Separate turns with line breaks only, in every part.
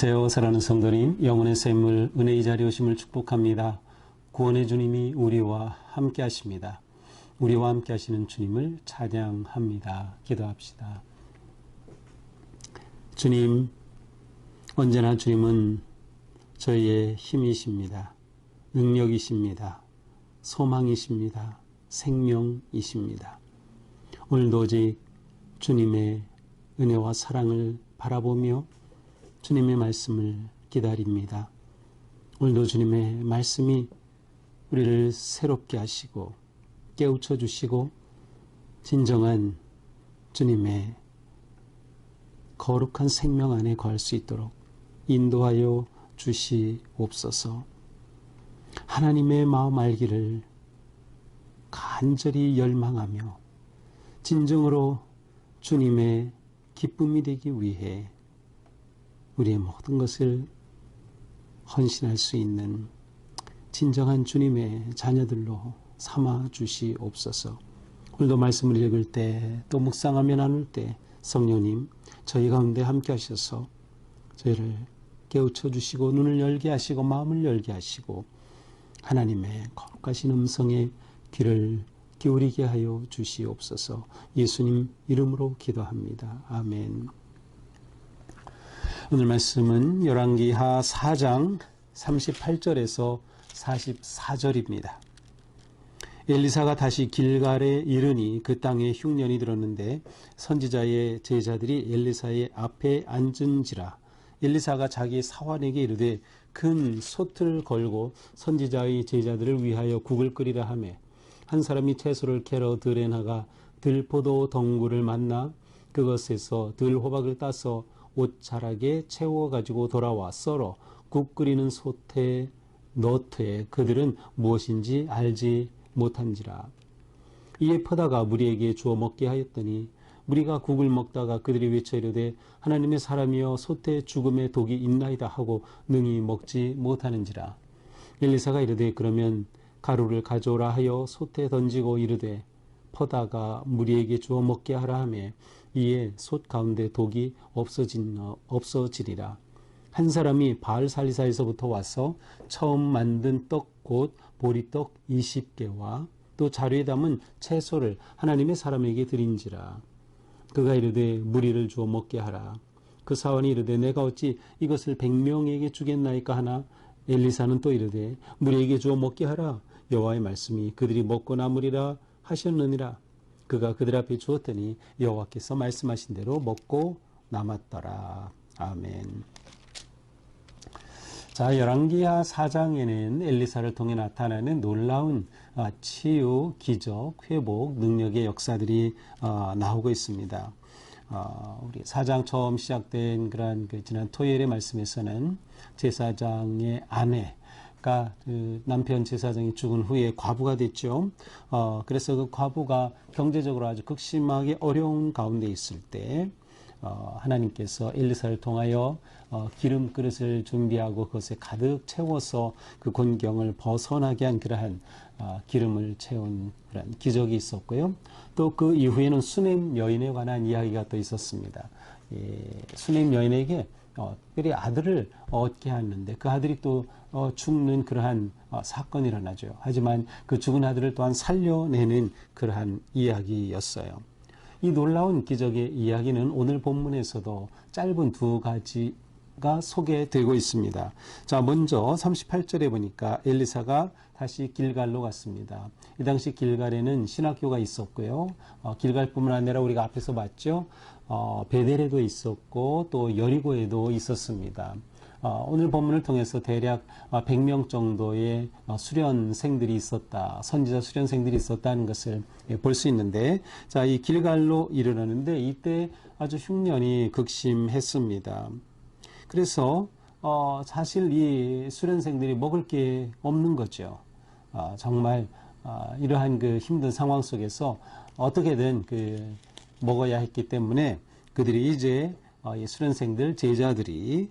안녕하세요. 사랑하는 성도님, 영혼의 샘물 은혜의 자리에 오심을 축복합니다. 구원의 주님이 우리와 함께 하십니다. 우리와 함께 하시는 주님을 찬양합니다. 기도합시다. 주님, 언제나 주님은 저희의 힘이십니다. 능력이십니다. 소망이십니다. 생명이십니다. 오늘도 오직 주님의 은혜와 사랑을 바라보며 주님의 말씀을 기다립니다. 오늘도 주님의 말씀이 우리를 새롭게 하시고 깨우쳐 주시고 진정한 주님의 거룩한 생명 안에 거할 수 있도록 인도하여 주시옵소서. 하나님의 마음 알기를 간절히 열망하며 진정으로 주님의 기쁨이 되기 위해 우리의 모든 것을 헌신할 수 있는 진정한 주님의 자녀들로 삼아 주시옵소서. 오늘도 말씀을 읽을 때 또 묵상하며 나눌 때 성령님 저희 가운데 함께 하셔서 저희를 깨우쳐 주시고 눈을 열게 하시고 마음을 열게 하시고 하나님의 거룩하신 음성에 귀를 기울이게 하여 주시옵소서. 예수님 이름으로 기도합니다. 아멘. 오늘 말씀은 열왕기하 4장 38절에서 44절입니다. 엘리사가 다시 길갈에 이르니 그 땅에 흉년이 들었는데 선지자의 제자들이 엘리사의 앞에 앉은지라. 엘리사가 자기 사환에게 이르되 큰 솥을 걸고 선지자의 제자들을 위하여 국을 끓이라 하며 한 사람이 채소를 캐러 들에 나가 들포도 덩굴을 만나 그것에서 들호박을 따서 옷자락에 채워가지고 돌아와 썰어 국 끓이는 솥에 넣되 그들은 무엇인지 알지 못한지라. 이에 퍼다가 무리에게 주어 먹게 하였더니 무리가 국을 먹다가 그들이 외쳐 이르되 하나님의 사람이여 솥에 죽음의 독이 있나이다 하고 능히 먹지 못하는지라. 엘리사가 이르되 그러면 가루를 가져오라 하여 솥에 던지고 이르되 퍼다가 무리에게 주어 먹게 하라 하며 이에 솥 가운데 독이 없어지리라. 한 사람이 바알살리사에서부터 와서 처음 만든 떡 곧 보리떡 20개와 또 자루에 담은 채소를 하나님의 사람에게 드린지라. 그가 이르되 무리를 주어 먹게 하라. 그 사원이 이르되 내가 어찌 이것을 100명에게 주겠나이까 하나 엘리사는 또 이르되 무리에게 주어 먹게 하라. 여호와의 말씀이 그들이 먹고 남으리라 하셨느니라. 그가 그들 앞에 주었더니 여호와께서 말씀하신 대로 먹고 남았더라. 아멘. 자, 열왕기하 4장에는 엘리사를 통해 나타나는 놀라운 치유, 기적, 회복, 능력의 역사들이 나오고 있습니다. 우리 4장 처음 시작된 그런 지난 토요일의 말씀에서는 제사장의 아내가 그 남편 제사장이 죽은 후에 과부가 됐죠. 그래서 그 과부가 경제적으로 아주 극심하게 어려운 가운데 있을 때 하나님께서 엘리사를 통하여 기름 그릇을 준비하고 그것에 가득 채워서 그 곤경을 벗어나게 한 그러한 기름을 채운 그런 기적이 있었고요. 또 그 이후에는 수넴 여인에 관한 이야기가 또 있었습니다. 수넴 여인에게 특별히 아들을 얻게 하는데 그 아들이 또 죽는 그러한 사건이 일어나죠. 하지만 그 죽은 아들을 또한 살려내는 그러한 이야기였어요. 이 놀라운 기적의 이야기는 오늘 본문에서도 짧은 두 가지가 소개되고 있습니다. 자, 먼저 38절에 보니까 엘리사가 다시 길갈로 갔습니다. 이 당시 길갈에는 신학교가 있었고요. 길갈뿐만 아니라 우리가 앞에서 봤죠. 베델에도 있었고 또 여리고에도 있었습니다. 오늘 본문을 통해서 대략 100명 정도의 수련생들이 있었다, 선지자 수련생들이 있었다는 것을 볼 수 있는데, 자, 이 길갈로 이르렀는데 이때 아주 흉년이 극심했습니다. 그래서 사실 이 수련생들이 먹을 게 없는 거죠. 정말 이러한 그 힘든 상황 속에서 어떻게든 먹어야 했기 때문에 그들이 이제 이 수련생들 제자들이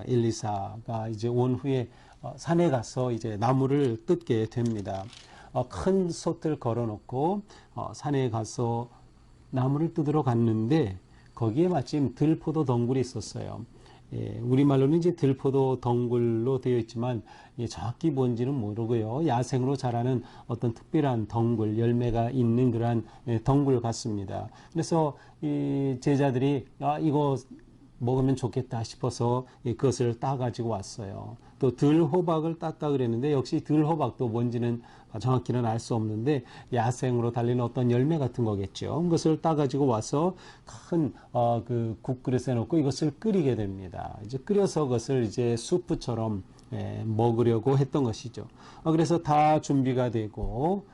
엘리사가 이제 온 후에 산에 가서 이제 나무를 뜯게 됩니다. 큰 솥을 걸어놓고 산에 가서 나무를 뜯으러 갔는데 거기에 마침 들포도 덩굴이 있었어요. 우리말로는 이제 들포도 덩굴로 되어 있지만 정확히 뭔지는 모르고요. 야생으로 자라는 어떤 특별한 덩굴, 열매가 있는 그러한 덩굴 같습니다. 그래서 이 제자들이 이거 먹으면 좋겠다 싶어서 그것을 따가지고 왔어요. 또 들호박을 땄다 그랬는데 역시 들호박도 뭔지는 정확히는 알 수 없는데 야생으로 달리는 어떤 열매 같은 거겠죠. 그것을 따가지고 와서 큰 그 국그릇에 넣고 이것을 끓이게 됩니다. 이제 끓여서 그것을 이제 수프처럼 먹으려고 했던 것이죠. 그래서 다 준비가 되고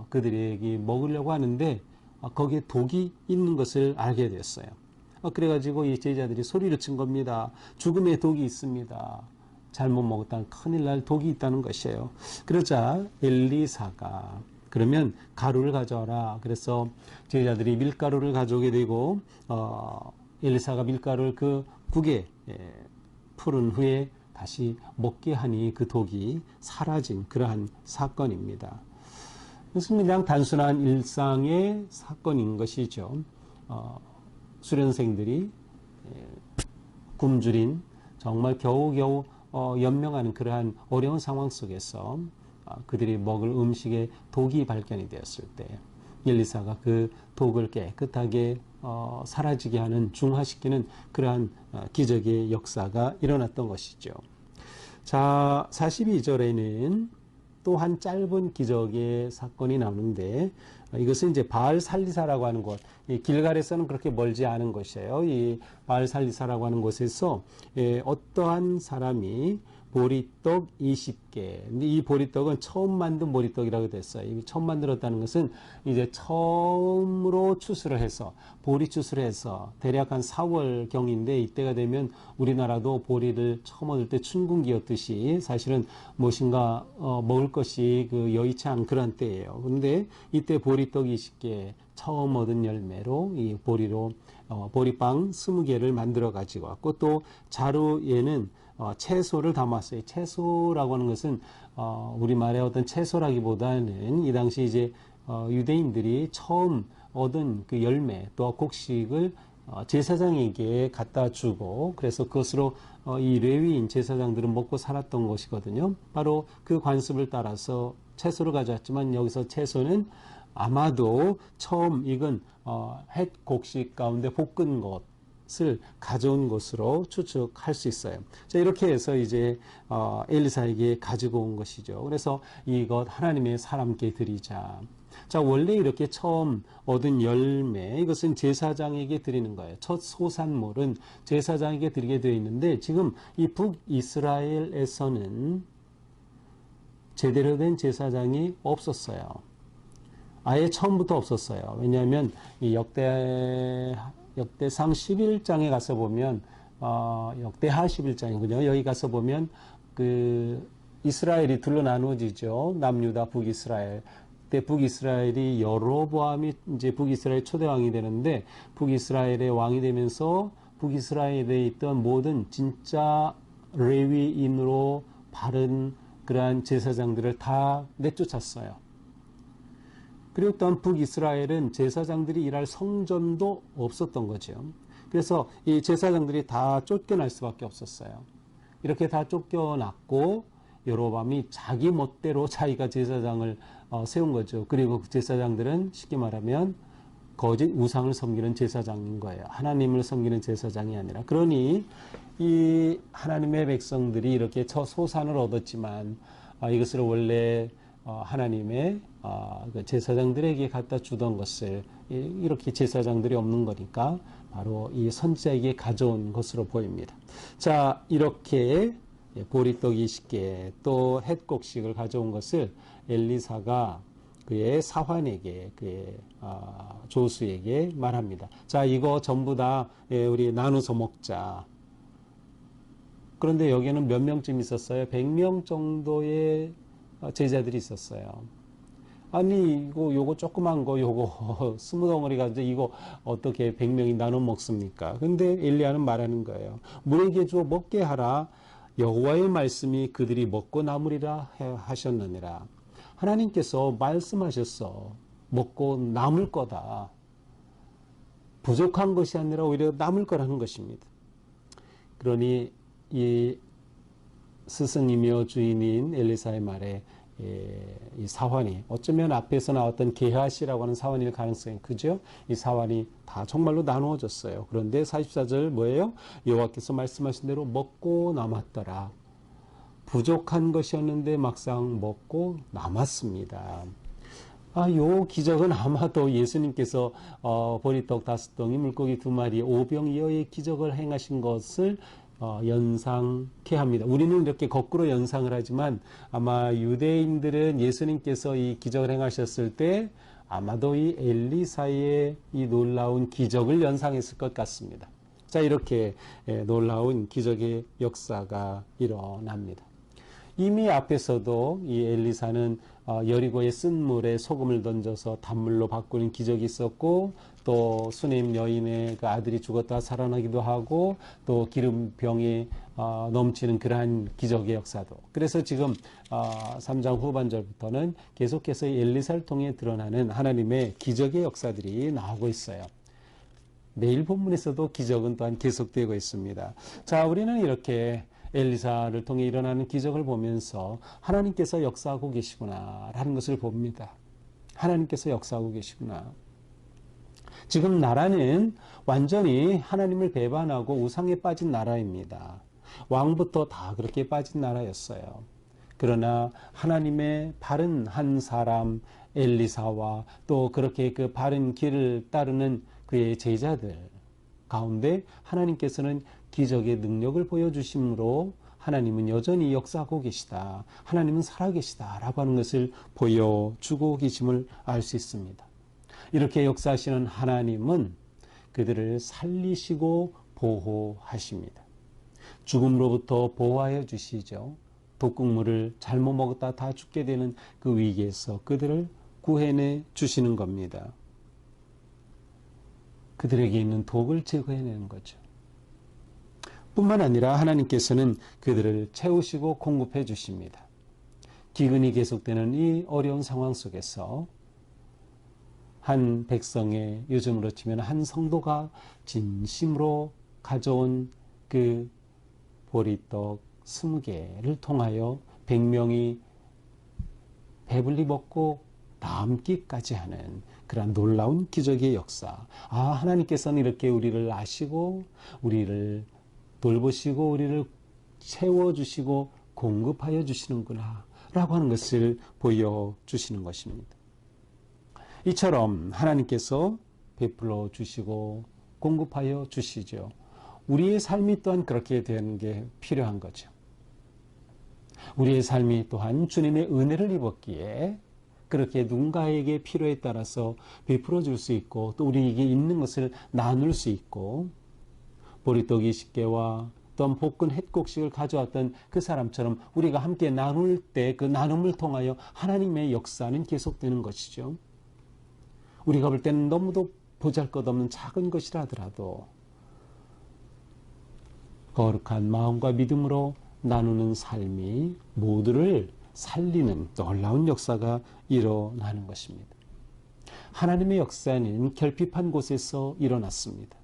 그들에게 먹으려고 하는데 거기에 독이 있는 것을 알게 됐어요. 그래가지고 이 제자들이 소리를 친 겁니다. 죽음의 독이 있습니다. 잘못 먹었다는 큰일 날 독이 있다는 것이에요. 그러자 엘리사가 그러면 가루를 가져와라. 그래서 제자들이 밀가루를 가져오게 되고 엘리사가 밀가루를 그 국에 풀은 후에 다시 먹게 하니 그 독이 사라진 그러한 사건입니다. 그것은 그냥 단순한 일상의 사건인 것이죠. 수련생들이 굶주린 정말 겨우겨우 연명하는 그러한 어려운 상황 속에서 그들이 먹을 음식에 독이 발견이 되었을 때 엘리사가 그 독을 깨끗하게 사라지게 하는 중화시키는 그러한 기적의 역사가 일어났던 것이죠. 자, 42절에는 또 한 짧은 기적의 사건이 나오는데 이것은 이제 바알 살리사라고 하는 곳, 이 길갈에서는 그렇게 멀지 않은 곳이에요. 이 바알 살리사라고 하는 곳에서 어떠한 사람이 보리떡 20개. 근데 이 보리떡은 처음 만든 보리떡이라고 됐어요. 이 처음 만들었다는 것은 이제 처음으로 추수를 해서 보리 추수를 해서 대략 한 4월 경인데 이때가 되면 우리나라도 보리를 처음 얻을 때 춘궁기였듯이 사실은 무엇인가 먹을 것이 그 여의치 않은 그런 때예요. 그런데 이때 보리떡 20개 처음 얻은 열매로 이 보리로 보리빵 20개를 만들어 가지고 왔고 또 자루에는 채소를 담았어요. 채소라고 하는 것은 우리말의 어떤 채소라기보다는 이 당시 이제 유대인들이 처음 얻은 그 열매 또 곡식을 제사장에게 갖다 주고 그래서 그것으로 이 레위인 제사장들은 먹고 살았던 것이거든요. 바로 그 관습을 따라서 채소를 가져왔지만 여기서 채소는 아마도 처음 익은 햇 곡식 가운데 볶은 것을 가져온 것으로 추측할 수 있어요. 자, 이렇게 해서 이제 엘리사에게 가지고 온 것이죠. 그래서 이것 하나님의 사람께 드리자. 자, 원래 이렇게 처음 얻은 열매, 이것은 제사장에게 드리는 거예요. 첫 소산물은 제사장에게 드리게 되어 있는데 지금 이 북이스라엘에서는 제대로 된 제사장이 없었어요. 아예 처음부터 없었어요. 왜냐하면 이 역대상 11장에 가서 보면 역대하 11장이군요. 여기 가서 보면 그 이스라엘이 둘로 나누어지죠. 남유다, 북이스라엘. 그때 북이스라엘이 여로보암이 이제 북이스라엘 초대왕이 되는데 북이스라엘의 왕이 되면서 북이스라엘에 있던 모든 진짜 레위인으로 바른 그러한 제사장들을 다 내쫓았어요. 그리고 또한 북이스라엘은 제사장들이 일할 성전도 없었던 거죠. 그래서 이 제사장들이 다 쫓겨날 수밖에 없었어요. 이렇게 다 쫓겨났고 여로보암이 자기 멋대로 자기가 제사장을 세운 거죠. 그리고 그 제사장들은 쉽게 말하면 거짓 우상을 섬기는 제사장인 거예요. 하나님을 섬기는 제사장이 아니라. 그러니 이 하나님의 백성들이 이렇게 소산을 얻었지만 이것을 원래 하나님의 그 제사장들에게 갖다 주던 것을 이렇게 제사장들이 없는 거니까 바로 이 선지자에게 가져온 것으로 보입니다. 자, 이렇게 보리떡 20개 또 햇곡식을 가져온 것을 엘리사가 그의 사환에게 그의 조수에게 말합니다. 자, 이거 전부 다 우리 나눠서 먹자. 그런데 여기에는 몇 명쯤 있었어요? 100명 정도의 제자들이 있었어요. 아니, 요거 조그만 거, 요거 20덩어리 가지고 이거 어떻게 100명이 나눠 먹습니까? 근데 엘리야는 말하는 거예요. 물에게 주어 먹게 하라. 여호와의 말씀이 그들이 먹고 남으리라 하셨느니라. 하나님께서 말씀하셨어. 먹고 남을 거다. 부족한 것이 아니라 오히려 남을 거라는 것입니다. 그러니 이 스승이며 주인인 엘리사의 말에 이 사환이 어쩌면 앞에서 나왔던 게하시라고 하는 사환일 가능성이 크죠. 이 사환이 다 정말로 나누어졌어요. 그런데 44절 뭐예요? 여호와께서 말씀하신 대로 먹고 남았더라. 부족한 것이었는데 막상 먹고 남았습니다. 요 기적은 아마도 예수님께서 보리떡 5덩이 물고기 2마리 오병이어의 기적을 행하신 것을 연상케 합니다. 우리는 이렇게 거꾸로 연상을 하지만 아마 유대인들은 예수님께서 이 기적을 행하셨을 때 아마도 이 엘리사의 이 놀라운 기적을 연상했을 것 같습니다. 자, 이렇게 놀라운 기적의 역사가 일어납니다. 이미 앞에서도 이 엘리사는 여리고의 쓴물에 소금을 던져서 단물로 바꾸는 기적이 있었고, 또 수넴 여인의 그 아들이 죽었다 살아나기도 하고, 또 기름병이 넘치는 그러한 기적의 역사도. 그래서 지금 3장 후반절부터는 계속해서 엘리사를 통해 드러나는 하나님의 기적의 역사들이 나오고 있어요. 내일 본문에서도 기적은 또한 계속되고 있습니다. 자, 우리는 이렇게 엘리사를 통해 일어나는 기적을 보면서 하나님께서 역사하고 계시구나 라는 것을 봅니다. 하나님께서 역사하고 계시구나. 지금 나라는 완전히 하나님을 배반하고 우상에 빠진 나라입니다. 왕부터 다 그렇게 빠진 나라였어요. 그러나 하나님의 바른 한 사람 엘리사와 또 그렇게 그 바른 길을 따르는 그의 제자들 가운데 하나님께서는 기적의 능력을 보여주심으로 하나님은 여전히 역사하고 계시다. 하나님은 살아계시다. 라고 하는 것을 보여주고 계심을 알 수 있습니다. 이렇게 역사하시는 하나님은 그들을 살리시고 보호하십니다. 죽음으로부터 보호하여 주시죠. 독극물을 잘못 먹었다 다 죽게 되는 그 위기에서 그들을 구해내 주시는 겁니다. 그들에게 있는 독을 제거해내는 거죠. 뿐만 아니라 하나님께서는 그들을 채우시고 공급해 주십니다. 기근이 계속되는 이 어려운 상황 속에서 한 백성의, 요즘으로 치면 한 성도가 진심으로 가져온 그 보리떡 20개를 통하여 100명이 배불리 먹고 남기까지 하는 그런 놀라운 기적의 역사. 하나님께서는 이렇게 우리를 아시고 우리를 돌보시고 우리를 채워주시고 공급하여 주시는구나 라고 하는 것을 보여주시는 것입니다. 이처럼 하나님께서 베풀어 주시고 공급하여 주시죠. 우리의 삶이 또한 그렇게 되는 게 필요한 거죠. 우리의 삶이 또한 주님의 은혜를 입었기에 그렇게 누군가에게 필요에 따라서 베풀어 줄 수 있고 또 우리에게 있는 것을 나눌 수 있고 보리떡 20개와 또한 볶은 햇곡식을 가져왔던 그 사람처럼 우리가 함께 나눌 때 그 나눔을 통하여 하나님의 역사는 계속되는 것이죠. 우리가 볼 때는 너무도 보잘것없는 작은 것이라 하더라도 거룩한 마음과 믿음으로 나누는 삶이 모두를 살리는 놀라운 역사가 일어나는 것입니다. 하나님의 역사는 결핍한 곳에서 일어났습니다.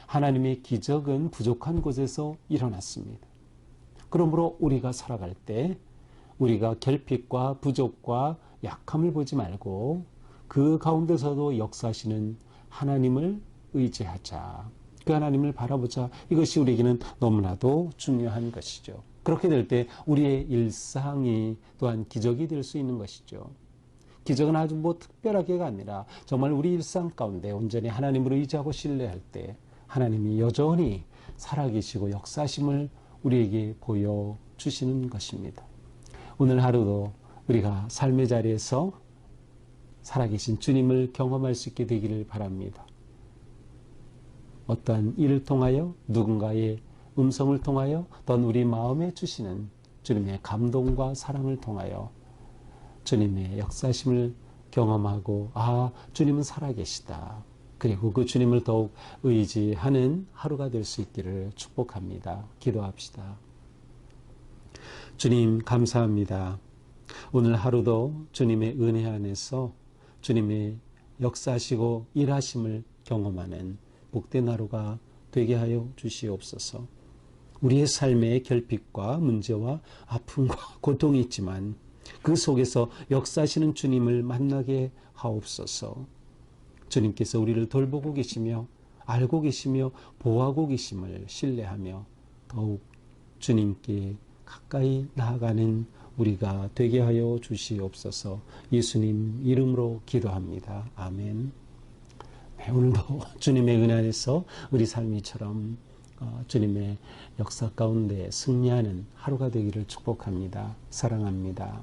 하나님의 기적은 부족한 곳에서 일어났습니다. 그러므로 우리가 살아갈 때 우리가 결핍과 부족과 약함을 보지 말고 그 가운데서도 역사하시는 하나님을 의지하자. 그 하나님을 바라보자. 이것이 우리에게는 너무나도 중요한 것이죠. 그렇게 될 때 우리의 일상이 또한 기적이 될 수 있는 것이죠. 기적은 아주 특별하게가 아니라 정말 우리 일상 가운데 온전히 하나님을 의지하고 신뢰할 때 하나님이 여전히 살아계시고 역사심을 우리에게 보여주시는 것입니다. 오늘 하루도 우리가 삶의 자리에서 살아계신 주님을 경험할 수 있게 되기를 바랍니다. 어떠한 일을 통하여 누군가의 음성을 통하여 또는 우리 마음에 주시는 주님의 감동과 사랑을 통하여 주님의 역사심을 경험하고 주님은 살아계시다. 그리고 그 주님을 더욱 의지하는 하루가 될 수 있기를 축복합니다. 기도합시다. 주님 감사합니다. 오늘 하루도 주님의 은혜 안에서 주님의 역사하시고 일하심을 경험하는 복된 하루가 되게 하여 주시옵소서. 우리의 삶의 결핍과 문제와 아픔과 고통이 있지만 그 속에서 역사하시는 주님을 만나게 하옵소서. 주님께서 우리를 돌보고 계시며 알고 계시며 보호하고 계심을 신뢰하며 더욱 주님께 가까이 나아가는 우리가 되게 하여 주시옵소서. 예수님 이름으로 기도합니다. 아멘. 네, 오늘도 주님의 은혜 안에서 우리 삶이처럼 주님의 역사 가운데 승리하는 하루가 되기를 축복합니다. 사랑합니다.